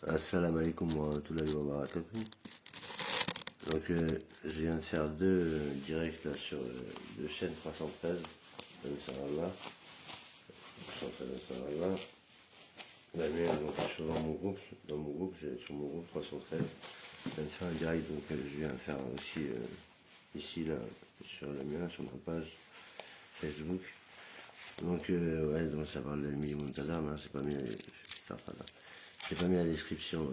Assalamu alaikum wa rahmatullahi wa barakatuh. Donc je viens de faire deux directs là sur deux chaînes 313 Inch'Allah. 313 Inch'Allah. La mienne donc sur dans mon groupe, sur mon groupe 313. Je viens de faire un direct donc je viens de faire aussi ici là sur le mien, sur ma page Facebook. Donc ouais, donc ça parle de l'Emile Montazam, hein, c'est pas mis j'ai pas mis la description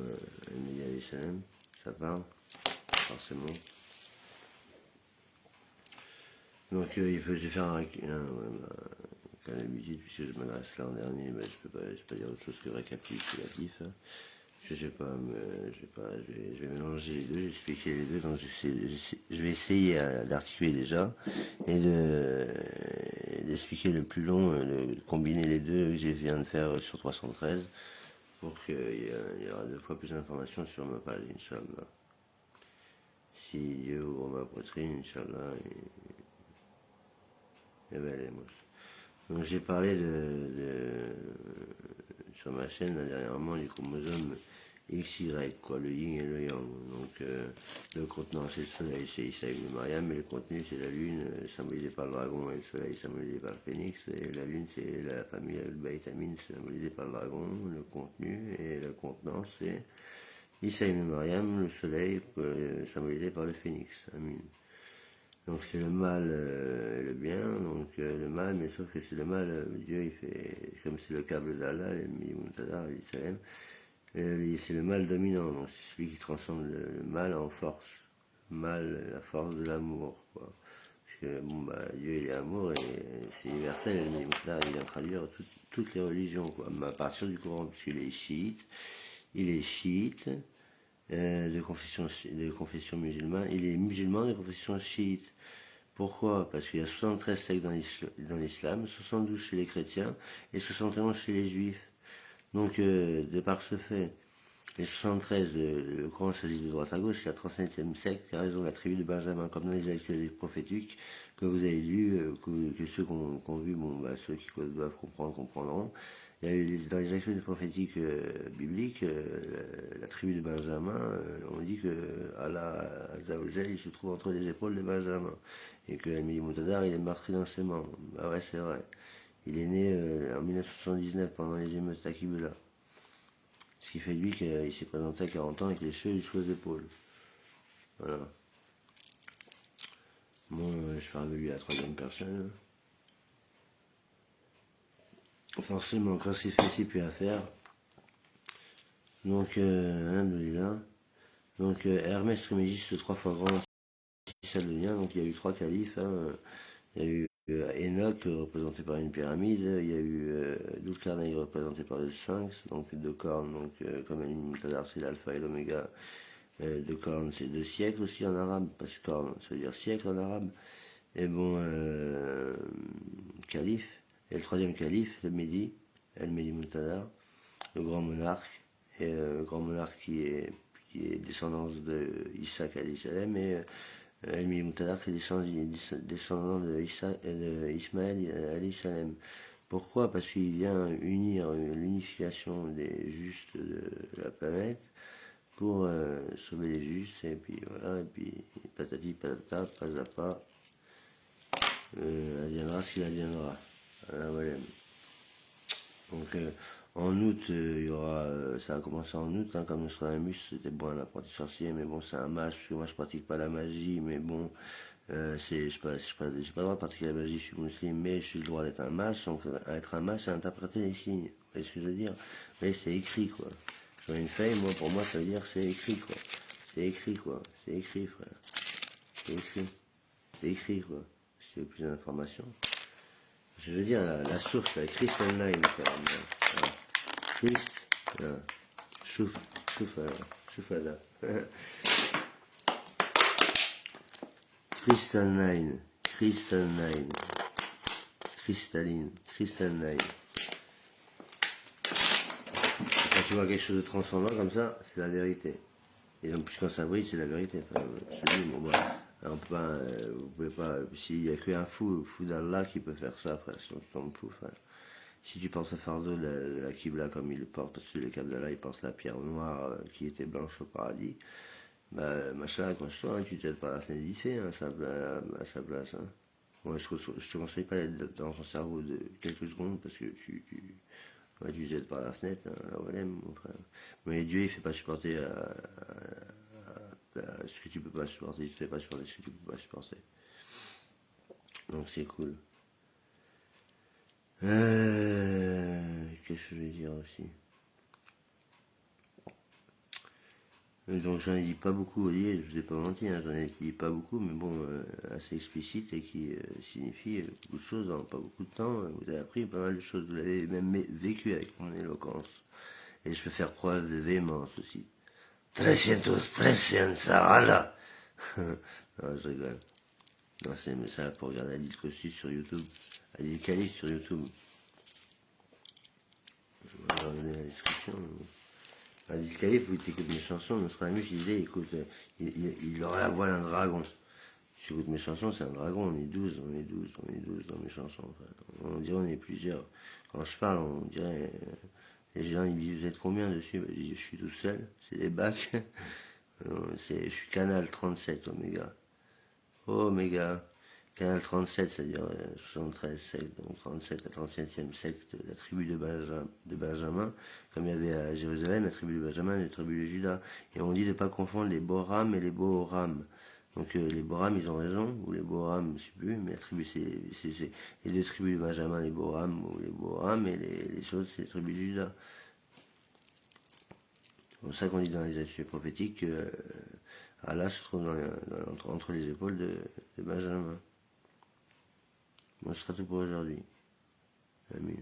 Emilia Salem, ça parle, forcément. Donc il faut que je faire comme d'habitude, puisque je m'adresse l'an dernier, mais je peux pas dire autre chose que récapitulatif. Hein, parce que je vais mélanger les deux, j'expliquer les deux, donc je vais essayer d'articuler déjà et d'expliquer le plus long, de combiner les deux que je viens de faire sur 313 pour qu'il y aura deux fois plus d'informations sur ma page, Inch'Allah. Si Dieu ouvre ma poitrine, Inch'Allah, et ben les moches. Donc j'ai parlé sur ma chaîne là, dernièrement du chromosome XY, quoi, le yin et le yang. Donc le contenant c'est le soleil, c'est Issa ibn Mariam, et le contenu c'est la lune, symbolisée par le dragon, et le soleil symbolisé par le phénix, et la lune c'est la famille al-Bayt Amin, symbolisée par le dragon, le contenu, et le contenant c'est Issa ibn Mariam, le soleil symbolisé par le phénix, Amin. Donc c'est le mal et le bien, donc le mal, mais sauf que c'est le mal, Dieu il fait, comme c'est le câble d'Allah, c'est le mal dominant, donc c'est celui qui transforme le mal en force, mal, la force de l'amour, quoi. Parce que bon bah Dieu il est amour et c'est universel, là il vient traduire toutes les religions, quoi, à partir du Coran, puisqu'il est chiite, de confession musulmane, il est musulman de confession chiite. Pourquoi? Parce qu'il y a 73 sectes dans l'islam, 72 chez les chrétiens et 71 chez les juifs. Donc, de par ce fait, les 73, le Coran choisit de droite à gauche, c'est la 37e secte qui a raison, la tribu de Benjamin, comme dans les actualités prophétiques que vous avez lus, que ceux qui ont vu, bon, bah, ceux qui doivent comprendre, comprendront. Il y a eu dans les actualités prophétiques bibliques, la tribu de Benjamin, on dit que Allah Azzawajal, il se trouve entre les épaules de Benjamin, et que Emile Moutadar, il est marqué dans ses membres. Bah ouais, c'est vrai. Il est né en 1979 pendant les émeutes Takibula. Ce qui fait de lui qu'il s'est présenté à 40 ans avec les cheveux jusqu'aux épaules. Voilà. Bon, je parle de lui à la troisième personne. Forcément, quand c'est fait, c'est plus à faire. Donc, alhamdoulilah. Donc, Hermès Trismégiste, 3 fois grand, Chaldeunien. Donc, il y a eu 3 califes. Hein. Il y a eu Enoch, représenté par une pyramide. Il y a eu Dulcarnaï, représenté par le Sphinx. Donc, 2 cornes. Donc, comme Elie Moutadar, c'est l'alpha et l'oméga. 2 cornes, c'est 2 siècles aussi en arabe. Parce que corne, ça veut dire siècle en arabe. Et bon, calife. Et le 3e calife, le Mehdi, El-Mehdi Moutadar, le grand monarque. Et le grand monarque qui est descendance de Isaac alayhi salam, et El-Mehdi Moutadar qui est descendant de Ismaël alayhi salam. Pourquoi? Parce qu'il vient unir l'unification des justes de la planète pour sauver les justes, et puis voilà, et puis patati patata, pas à pas, adviendra ce qu'il adviendra. Voilà. Donc en août, il y aura, ça va commencer en août, hein, comme Nostradamus, c'était bon un apprenti sorcier, mais bon c'est un mage, parce que moi je pratique pas la magie, mais bon, j'ai pas le droit de pratiquer la magie, je suis musulman, mais je suis le droit d'être un mage, donc être un mage c'est interpréter les signes, vous voyez ce que je veux dire? Mais c'est écrit quoi. Je vois une feuille, moi pour moi ça veut dire c'est écrit quoi. C'est écrit quoi, c'est écrit frère. C'est écrit quoi. Si tu veux plus d'informations. Je veux dire, la source, la Crystal Nine, quand même. Voilà. Chouf, choufada. Crystal Nine, cristalline, Crystal Nine. Quand tu vois quelque chose de transcendant comme ça, c'est la vérité. Et donc, plus quand ça brille, c'est la vérité. Enfin, je te dis, bon, bah, on peut pas, vous pouvez pas, s'il y a qu'un fou d'Allah qui peut faire ça, frère, sinon tu tombes fou, frère. Si tu portes le fardeau de la Qibla comme il le porte, parce que le Kabbalah il porte la pierre noire qui était blanche au paradis, bah machin, accroche-toi, hein, tu te jettes par la fenêtre lycée, hein, à sa place. Hein. Ouais, je te conseille pas d'être dans son cerveau de quelques secondes parce que ouais, tu te jettes par la fenêtre, hein, là où elle aime, mon frère. Mais Dieu il fait pas supporter ce que tu peux pas supporter, il te fait pas supporter ce que tu peux pas supporter. Donc c'est cool. Qu'est-ce que je vais dire aussi? Donc j'en ai dit pas beaucoup, vous voyez, je vous ai pas menti, hein, j'en ai dit pas beaucoup, mais bon, assez explicite et qui signifie beaucoup de choses en pas beaucoup de temps. Vous avez appris pas mal de choses, vous l'avez même vécu avec mon éloquence. Et je peux faire preuve de véhémence aussi. 300 Sarala. Non, je rigole. Non, c'est mais ça pour regarder Adil Kossi sur YouTube. Adil Khalif sur YouTube. Je vais leur donner la description. Adil Khalif, vous écoutez mes chansons, notre ami, je disais, écoute, il aura la voix d'un dragon. Si tu écoutes mes chansons, c'est un dragon, on est 12 dans mes chansons. Enfin, on dirait on est plusieurs. Quand je parle, on dirait. Les gens ils me disent, vous êtes combien dessus? Je dis, je suis tout seul, c'est des bacs. Je suis canal 37, Oméga. Oméga. Canal 37, c'est-à-dire 73 sectes, donc 37, la 37e secte, la tribu de Benjamin, comme il y avait à Jérusalem, la tribu de Benjamin et la tribu de Judas. Et on dit de ne pas confondre les Boram et les Boram. Donc les Boram, ils ont raison, ou les Boram, je ne sais plus, mais la tribu, c'est les deux tribus de Benjamin, les Boram, ou les Boram, et les autres, c'est les tribus de Judas. C'est pour ça qu'on dit dans les études prophétiques que Allah se trouve entre les épaules de Benjamin. Bon, ce sera tout pour aujourd'hui. Amin.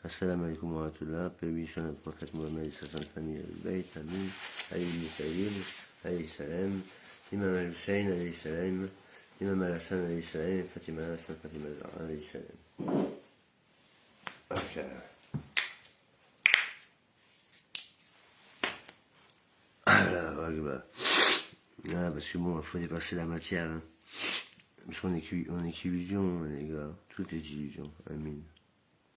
Assalamu alaikum wa rahmatullah. Paix et sur notre prophète Mohammed et sa sainte famille al-Bayt. Amin. Aïe Mikaïl. Aïe salam. Imam al-Hussein alayhi salam. Imam al-Hassan alayhi salam. Fatima al-Hassan, Fatima al-Zahra alayhi salam. Ok. Ah la vague, bah. Ah, parce que bon, il faut dépasser la matière. Hein. Parce qu'on est qu'illusion, les gars. Tout est illusion. Amin.